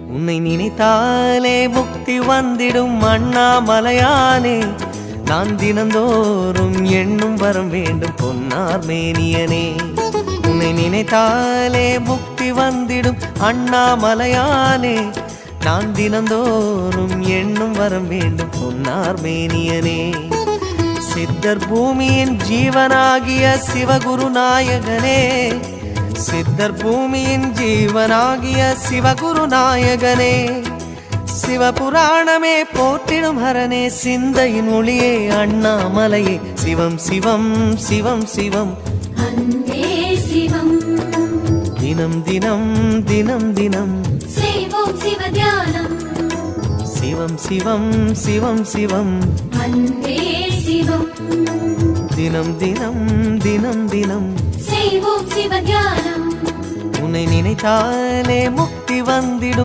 உன்னை நினைத்தாலே முக்தி வந்திடும் அண்ணாமலையானே. நான் தினந்தோறும் எண்ணும் வரம் வேண்டும் பொன்னார் மேனியனே. உன்னை நினைத்தாலே முக்தி வந்திடும் அண்ணாமலையானே. நான் தினந்தோறும் எண்ணும் வரம் வேண்டும் பொன்னார் மேனியனே. சித்தர் பூமியின் ஜீவனாகிய சிவகுரு நாயகனே. சித்தர் பூமியின் ஜீவனாகிய சிவகுரு நாயகனே. சிவபுராணமே போற்றிடும் ஹரனே. சிந்தையின் ஒளியே அண்ணாமலையே. சிவம் சிவம் சிவம் சிவம் அன்பே சிவம். தினம் தினம் தினம் தினம் செய்வோம் சிவ தியானம். சிவம் சிவம் சிவம் சிவம் அன்பே சிவம். தினம் தினம் தினம் தினம் செய்வோம் சிவ தியானம். உன்னை நினைத்தாலே முக்தி வந்திடும்.